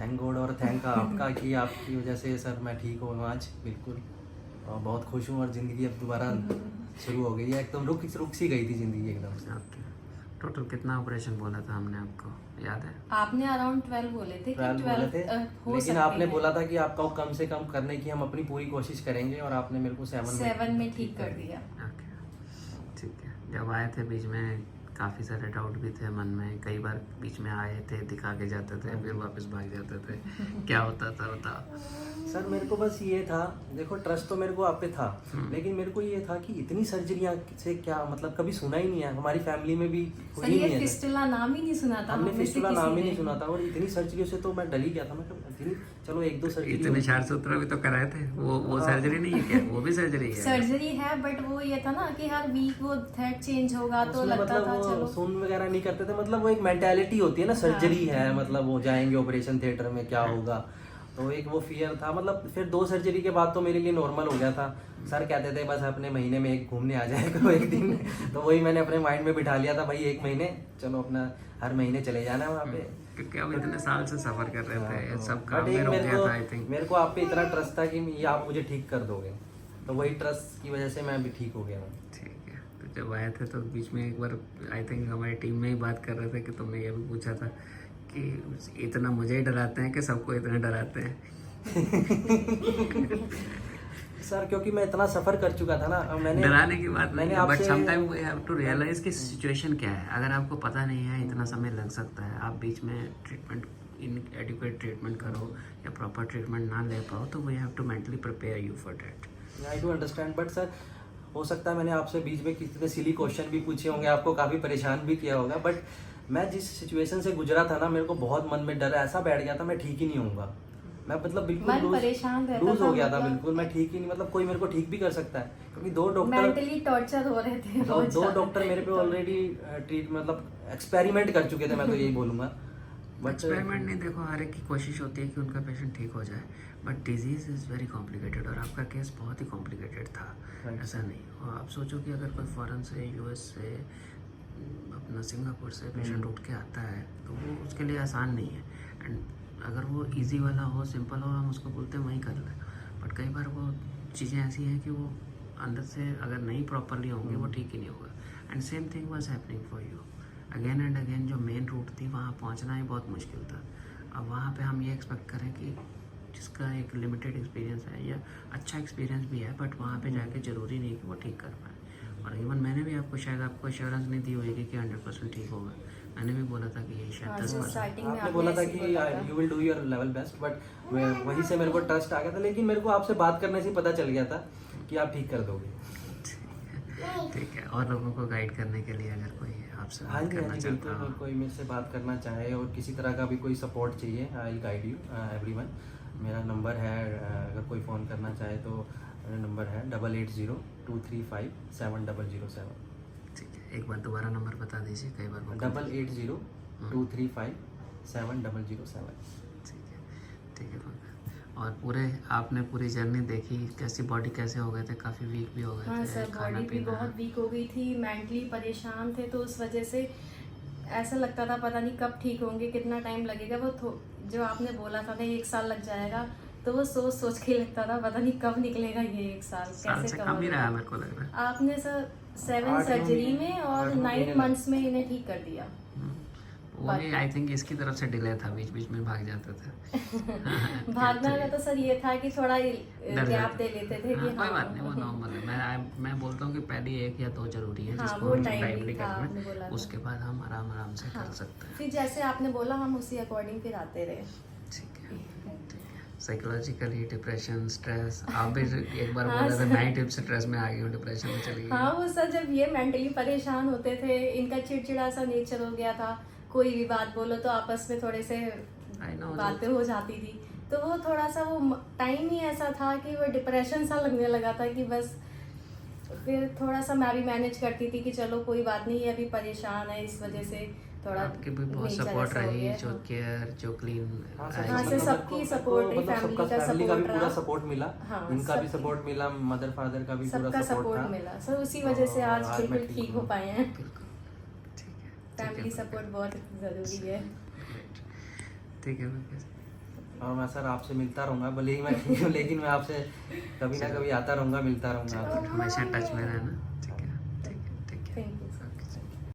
Thank God और thank आपका कि आपकी वजह से सर मैं ठीक हूँ आज बिल्कुल, और बहुत खुश हूँ। और ज़िंदगी अब दोबारा शुरू हो गई है, एकदम रुक सी गई थी ज़िंदगी एकदम से। ओके, टोटल कितना ऑपरेशन बोला था हमने आपको, याद है? आपने अराउंड 12 बोले थे कि 12 बोले थे, 12 हो लेकिन सकते आपने हैं। बोला था कि आपका कम से कम करने की हम अपनी पूरी कोशिश करेंगे, और आपने मेरे को 7 में ठीक कर दिया। ओके, ठीक है। जब आए थे बीच में काफ़ी सारे डाउट भी थे मन में, कई बार बीच में आए थे, दिखा के जाते थे, फिर वापस भाग जाते थे, क्या होता था बताओ? सर मेरे को बस ये था, देखो ट्रस्ट तो मेरे को आप पे था, लेकिन मेरे को ये था कि इतनी सर्जरियां से क्या मतलब, कभी सुना ही नहीं है हमारी फैमिली में भी, सर हुई ये नहीं है। फिस्टुला नाम ही नहीं सुना था, हमने हम में से फिस्टुला किसी नाम ही ने। नहीं सुना था, और इतनी सर्जरियों से तो मैं डर ही गया था। मैं कहा, इतनी चलो एक दो सर्जरी इतने 4 सूत्र भी तो कराए थे, वो सर्जरी नहीं है क्या? वो भी सर्जरी है? सर्जरी है, बट वो ये था ना कि हर वीक वो थ्रेड चेंज होगा, तो उसमें लगता मतलब था वो चलो। सुन वगैरह नहीं करते थे, मतलब वो एक मेंटालिटी होती है ना, सर्जरी है मतलब वो जाएंगे ऑपरेशन थिएटर में क्या होगा, तो एक वो फियर था। मतलब फिर 2 सर्जरी के बाद तो मेरे लिए नॉर्मल हो गया था। सर कहते थे बस अपने महीने में एक घूमने आ जाए करो एक दिन, तो वही मैंने अपने माइंड में बिठा लिया था भाई, 1 महीने चलो अपना हर महीने चले जाना है वहाँ पे। क्योंकि अब इतने साल से सफर कर रहे थे, सब बट काम में एक रुक गया था। आई थिंक मेरे को आप पे इतना ट्रस्ट था कि ये आप मुझे ठीक कर दोगे, तो वही ट्रस्ट की वजह से मैं अभी ठीक हो गया हूँ। ठीक है। तो जब आए थे तो बीच में एक बार आई थिंक हमारी टीम में ही बात कर रहे थे कि तुमने ये भी पूछा था कि इतना मुझे ही डराते हैं कि सबको इतना डराते हैं। सर क्योंकि मैं इतना सफर कर चुका था ना, अब मैंने डराने की बात नहीं मैंने है, बट आपसे sometime we have to realize कि सिचुएशन क्या है। अगर आपको पता नहीं है, इतना समय लग सकता है, आप बीच में ट्रीटमेंट इनएडिक्वेट ट्रीटमेंट करो या प्रॉपर ट्रीटमेंट ना ले पाओ, तो we have to mentally prepare you for that. I do understand, but sir हो सकता है मैंने आपसे बीच में कितने सिली क्वेश्चन भी पूछे होंगे, आपको काफ़ी परेशान भी किया होगा, बट मैं जिस सिचुएशन से गुजरा था ना, मेरे को बहुत मन में डर ऐसा बैठ गया था, मैं ठीक ही नहीं होऊंगा। मैं मतलब बिल्कुल मन परेशान रहता लूज था, हो गया था मतलब बिल्कुल, मैं ठीक ही नहीं, मतलब कोई मेरे को ठीक भी कर सकता है, क्योंकि 2 डॉक्टर मेंटली टॉर्चर हो रहे थे बहुत दो ज्यादा। डॉक्टर मेरे पे ऑलरेडी ट्रीट मतलब एक्सपेरिमेंट कर चुके थे, मैं तो यही बोलूँगा। बट एक्सपेरिमेंट नहीं, देखो हर एक की कोशिश होती है कि उनका पेशेंट ठीक हो जाए, but disease is very complicated, और आपका केस बहुत ही कॉम्प्लिकेटेड था। ऐसा नहीं, और आप सोचो कि अगर कोई फॉरेन से, यूएस से, अपना सिंगापुर से पेशेंट उठ के आता है, तो वो उसके लिए आसान नहीं है। एंड अगर वो इजी वाला हो, सिंपल हो, हम उसको बोलते हैं वहीं कर लें, बट कई बार वो चीज़ें ऐसी हैं कि वो अंदर से अगर नहीं प्रॉपरली होंगे वो ठीक ही नहीं होगा। And same thing was happening for you. Again and again जो मेन रूट थी वहाँ पहुँचना ही बहुत मुश्किल था। अब वहाँ पे हम ये एक्सपेक्ट करें कि जिसका एक लिमिटेड एक्सपीरियंस है या अच्छा एक्सपीरियंस भी है, बट वहाँ पे जाके ज़रूरी नहीं कि वो ठीक कर पाए। और इवन मैंने भी आपको शायद आपको एश्योरेंस नहीं दी होगी कि 100% ठीक होगा। मैंने भी बोला था कि ये शायद 10%। स्टार्टिंग में आपने बोला था कि you will do your level best, but वहीं से मेरे को ट्रस्ट आ गया था, लेकिन मेरे को आपसे बात करने से पता चल गया था कि आप ठीक कर दोगे। ठीक है। और लोगों को गाइड करने के लिए अगर कोई आपसे हाँ बात जी, करना चाहता बिल्कुल, हो, कोई मेरे से बात करना चाहे और किसी तरह का भी कोई सपोर्ट चाहिए, I will guide you everyone. मेरा नंबर है, अगर कोई फ़ोन करना चाहे तो मेरा नंबर है 8802357007। ठीक है, एक बार दोबारा नंबर बता दीजिए, कई बार वो 8802357007। ठीक है, ठीक है पंकज। और आपने पूरी जर्नी देखी, कैसी बॉडी कैसे हो गए थे, काफ़ी वीक भी हो गए हाँ थे, सर, खाना बॉडी भी पीना। बहुत वीक हो गई थी, मेंटली परेशान थे, तो उस वजह से ऐसा लगता था पता नहीं कब ठीक होंगे, कितना टाइम लगेगा। जो आपने बोला था ना 1 साल लग जाएगा, तो वो सोच सोच के लगता था पता नहीं कब निकलेगा ये 1 साल, साल कैसे से कवर कम ही रहा होगा। मेरे को लग रहा है। आपने सर 7 सर्जरी में और 9 मंथ्स में इन्हें ठीक कर दिया। वो भी आई थिंक इसकी तरफ से डिले था, बीच बीच में भाग जाते थे। भागना का तो सर ये था कि थोड़ा डर गैप जाते। दे लेते थे कि कोई बात नहीं, वो नॉर्मल है। मैं बोलता हूँ कि पहले 1 या 2 जरूरी है, हाँ, जिसको वो हम टाइमली टाइमली था, आपने करना बोला है, था। उसके बाद हम आराम से कर सकते हैं। फिर जैसे आपने बोला हम उसी अकॉर्डिंग फिर आते रहे। ठीक है, साइकोलॉजिकली डिप्रेशन, स्ट्रेस, आप भी एक बार हाँ, बोला था सर। मैं ही टिप से स्ट्रेस में आ गई हूँ, डिप्रेशन में चली गई। हाँ वो सर, जब ये मेंटली परेशान होते थे, इनका चिड़चिड़ा सा नेचर हो गया था, कोई भी बात बोलो तो आपस में थोड़े से I know, बातें हो जाती थी, तो वो थोड़ा सा वो टाइम ही ऐसा था कि वो डिप्रेशन सा लगने लगा था कि बस। फिर थोड़ा सा मैं भी मैनेज करती थी कि चलो कोई बात नहीं, ये अभी परेशान है, इस वजह से थोड़ा आपकी भी बहुत nature सपोर्ट ऐसा हो रही, गया। जो केयर, जो क्लीन। हाँ सर, सबकी support रही, family का फैमिली का भी support पूरा रहा। सपोर्ट मिला, हाँ, इनका भी सबकी- सपोर्ट मिला, मदर फादर का भी पूरा सबका सपोर्ट सपोर्ट था। मिला सर, उसी वजह से आज मैं बिल्कुल ठीक हो हूँ। पाए हैं। बिल्कुल, ठीक है, फैमिली सपोर्ट बहुत ज़रूरी है। ठीक है पंकज। और मैं सर आपसे मिलता रहूँगा, भले ही मैं ठीक हूँ लेकिन मैं आपसे कभी ना कभी आता रहूँगा, मिलता रहूँगा आपसे। हमेशा टच में रहना। ठीक है, ठीक है, ठीक है। Thank you sir.